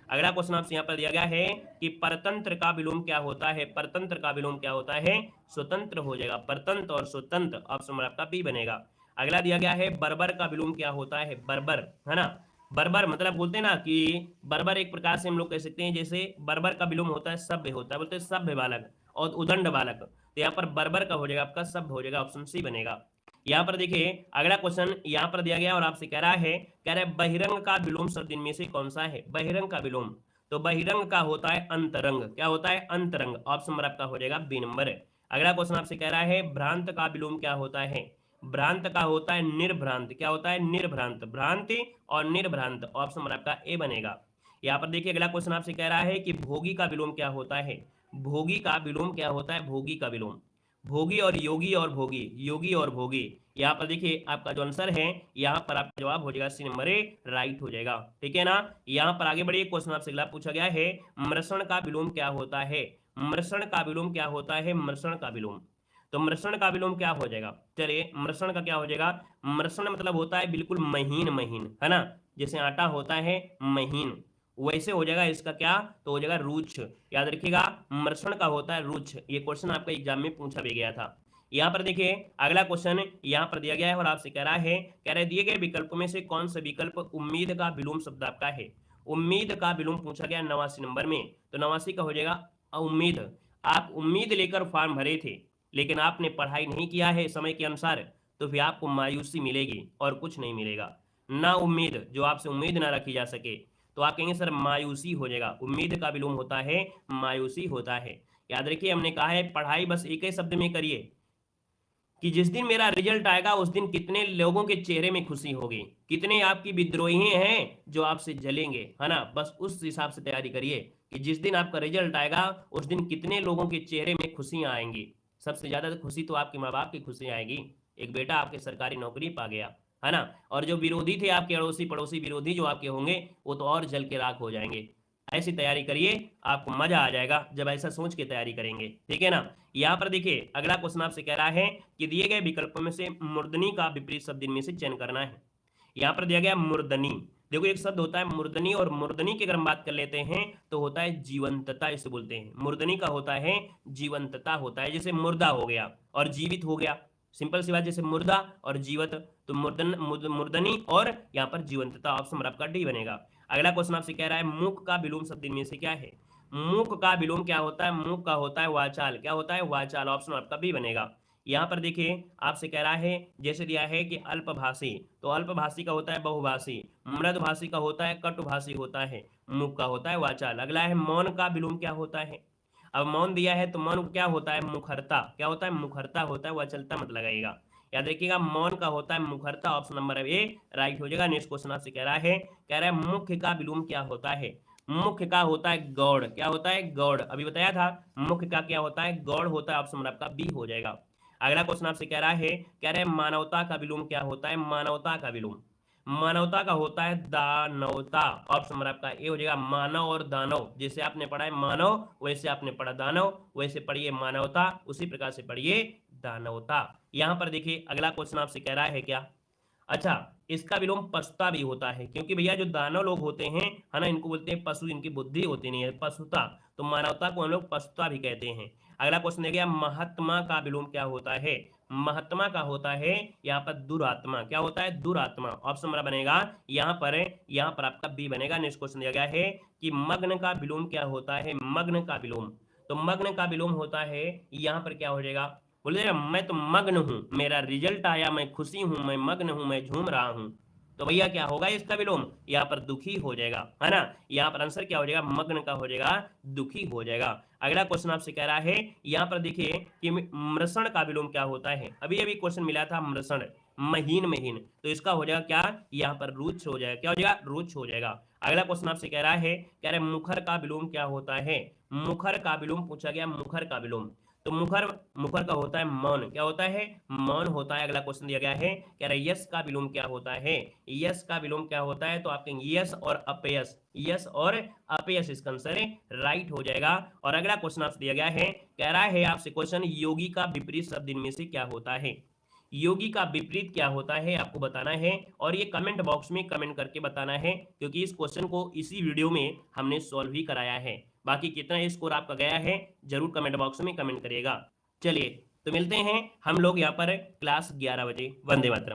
S1: अगला क्वेश्चन आपसे यहाँ पर दिया गया है कि परतंत्र का विलोम क्या होता है। परतंत्र का विलोम क्या होता है, स्वतंत्र हो जाएगा। परतंत्र और स्वतंत्र, ऑप्शन नंबर आपका बी बनेगा। अगला दिया गया है बर्बर का विलोम क्या होता है। बर्बर, है ना, बर्बर मतलब बोलते हैं ना कि बर्बर एक प्रकार से हम लोग कह सकते हैं, जैसे बर्बर का विलोम होता है सभ्य होता है, बोलते हैं सभ्य बालक और उदंड बालक। तो यहाँ पर बर्बर का हो जाएगा आपका सभ्य हो जाएगा। ऑप्शन सी बनेगा। यहाँ पर देखिए अगला क्वेश्चन यहाँ पर दिया गया और आपसे कह रहा है बहिरंग का विलोम शब्द इनमें से कौन सा है। बहिरंग का विलोम, तो बहिरंग का होता है अंतरंग। क्या होता है, अंतरंग। ऑप्शन नंबर आपका हो जाएगा बी नंबर। अगला क्वेश्चन आपसे कह रहा है भ्रांत का विलोम क्या होता है। भ्रांत का होता है निर्भ्रांत। क्या होता है, निर्भ्रांत। भ्रांति और निर्भ्रांत, ऑप्शन नंबर आपका ए बनेगा। यहाँ पर देखिए अगला क्वेश्चन आपसे कह रहा है कि भोगी का विलोम क्या होता है। भोगी का विलोम क्या होता है, भोगी का विलोम, भोगी और योगी और भोगी, योगी और भोगी। यहाँ पर देखिए आपका जो आंसर है, यहाँ पर आपका जवाब हो जाएगा सी नंबर ए, राइट हो जाएगा, ठीक है ना। यहाँ पर आगे बढ़िए, क्वेश्चन आपसे अगला पूछा गया है मृषण का विलोम क्या होता है। मृषण का विलोम क्या होता है, मृषण का विलोम, तो मृषण का विलोम क्या हो जाएगा, चलिए मृषण का क्या हो जाएगा। मृषण मतलब होता है बिल्कुल महीन महीन, है ना, जैसे आटा होता है महीन, वैसे हो जाएगा इसका क्या, तो हो जाएगा रुक्ष। याद रखिएगा मृषण का होता है रुक्ष। ये क्वेश्चन आपका एग्जाम में पूछा भी गया था। यहाँ पर देखिए अगला क्वेश्चन यहाँ पर दिया गया है और आपसे कह रहा है दिए गए विकल्पों में से कौन सा विकल्प उम्मीद का विलोम शब्द आपका है। उम्मीद का विलोम पूछा गया 89 नंबर में, तो 89 का हो जाएगा उम्मीद। आप उम्मीद लेकर फॉर्म भरे थे, लेकिन आपने पढ़ाई नहीं किया है समय के अनुसार, तो फिर आपको मायूसी मिलेगी और कुछ नहीं मिलेगा। ना उम्मीद, जो आपसे उम्मीद ना रखी जा सके, तो आप कहेंगे सर मायूसी हो जाएगा। उम्मीद का विलोम होता है मायूसी होता है। याद रखिए हमने कहा है पढ़ाई बस एक ही शब्द में करिए कि जिस दिन मेरा रिजल्ट आएगा उस दिन कितने लोगों के चेहरे में खुशी होगी, कितने आपकी विद्रोही हैं जो आपसे जलेंगे, है ना। बस उस हिसाब से तैयारी करिए कि जिस दिन आपका रिजल्ट आएगा उस दिन कितने लोगों के चेहरे में खुशियां आएंगी। सबसे ज्यादा खुशी तो आपके माँ बाप की खुशी आएगी, एक बेटा आपके सरकारी नौकरी पा गया, है ना। और जो विरोधी थे आपके अड़ोसी पड़ोसी विरोधी जो आपके होंगे, वो तो और जल के राख हो जाएंगे। ऐसी तैयारी करिए, आपको मजा आ जाएगा जब ऐसा सोच के तैयारी करेंगे, ठीक है ना। यहाँ पर देखिए अगला क्वेश्चन आपसे कह रहा है कि दिए गए विकल्पों में से मूर्धनी का विपरीत शब्द इनमें से चयन करना है। यहाँ पर दिया गया मूर्धनी। देखो एक शब्द होता है मूर्धनी, और मूर्धनी की अगर हम बात कर लेते हैं तो होता है जीवंतता, इसे बोलते हैं। मूर्धनी का होता है जीवंतता होता है, जैसे मुर्दा हो गया और जीवित हो गया, सिंपल सी बात, जैसे मुर्दा और जीवित, तो मूर्धनी और यहाँ पर जीवंतता। ऑप्शन आपका डी बनेगा। अगला क्वेश्चन आपसे कह रहा है मूक का विलोम शब्द इनमें से क्या है। मूक का विलोम क्या होता है, मूक का होता है वाचाल। क्या होता है, वाचाल। ऑप्शन आपका बी बनेगा। यहाँ पर देखिए आपसे कह रहा है, जैसे दिया है कि अल्पभाषी, तो अल्पभाषी का होता है बहुभाषी, मृदभाषी का होता है कटुभाषी होता है, मूक का होता है वाचाल। अगला है मौन का विलोम क्या होता है। अब मौन दिया है तो मौन क्या होता है, मुखरता। क्या होता है, मुखरता होता है, वाचलता मत लगाइएगा। याद रखिएगा मौन का होता है मुखरता। ऑप्शन नंबर ए राइट हो जाएगा। नेक्स्ट क्वेश्चन आपसे कह रहा है मुख्य का विलोम क्या होता है। मुख्य का होता है गौड़। क्या होता है, गौड़। अभी बताया था मुख्य का क्या होता है, गौड़ होता है। ऑप्शन नंबर आपका बी हो जाएगा। अगला क्वेश्चन आपसे कह रहा है मानवता का विलोम क्या होता है। मानवता का विलोम, मानवता का होता है दानवता। ऑप्शन नंबर आपका ए हो जाएगा। मानव और दानव, जैसे आपने पढ़ा है मानव वैसे आपने पढ़ा दानव, वैसे पढ़िए मानवता, उसी प्रकार से पढ़िए दानवता। यहां पर देखिए अगला क्वेश्चन आपसे कह रहा है क्या, अच्छा इसका विलोम पशुता भी होता है, क्योंकि भैया जो दानव लोग होते हैं है ना, इनको बोलते हैं पशु, इनकी बुद्धि होती नहीं है, पशुता। तो मानवता को हम लोग पशुता भी कहते हैं। अगला क्वेश्चन देखिए महात्मा का विलोम क्या होता है। महात्मा का होता है यहाँ पर दुरात्मा। क्या होता है, दुरात्मा। ऑप्शन हमारा बनेगा यहाँ पर आपका बी बनेगा। नेक्स्ट क्वेश्चन दिया गया है कि मग्न का विलोम क्या होता है। मग्न का विलोम, तो मग्न का विलोम होता है यहाँ पर क्या हो जाएगा, बोले मैं तो मग्न हूं, मेरा रिजल्ट आया, मैं खुशी हूं, मैं मग्न हूं, मैं झूम रहा हूं। तो भैया क्या होगा इसका विलोम, यहाँ पर दुखी हो जाएगा, है ना। यहाँ पर आंसर क्या हो जाएगा, मग्न का हो जाएगा, दुखी हो जाएगा। अगला क्वेश्चन आपसे कह रहा है, यहाँ पर देखिए कि मृषण का विलोम क्या होता है। अभी अभी क्वेश्चन मिला था मृषण, महीन महीन, तो इसका हो जाएगा क्या, यहाँ पर रुच हो जाएगा। क्या हो जाएगा, रुच हो जाएगा। अगला क्वेश्चन आपसे कह रहा है मुखर का विलोम क्या होता है। मुखर का विलोम पूछा गया, मुखर का विलोम, तो मुखर, मुखर का होता है मौन। क्या होता है, मौन होता है। अगला क्वेश्चन दिया गया है, कह रहा है यश का विलोम क्या होता है। यश का विलोम क्या होता है, तो आप कहेंगे यश और अपयश, यश और अपयश इसका आंसर राइट हो जाएगा। और अगला क्वेश्चन आपसे दिया गया है, कह रहा है आपसे क्वेश्चन योगी का विपरीत शब्द इनमें से क्या होता है। योगी का विपरीत क्या होता है आपको बताना है, और ये कमेंट बॉक्स में कमेंट करके बताना है, क्योंकि इस क्वेश्चन को इसी वीडियो में हमने सॉल्व ही कराया है। बाकी कितना स्कोर आपका गया है जरूर कमेंट बॉक्स में कमेंट करिएगा। चलिए तो मिलते हैं हम लोग यहाँ पर क्लास 11 बजे। वंदे मातरम।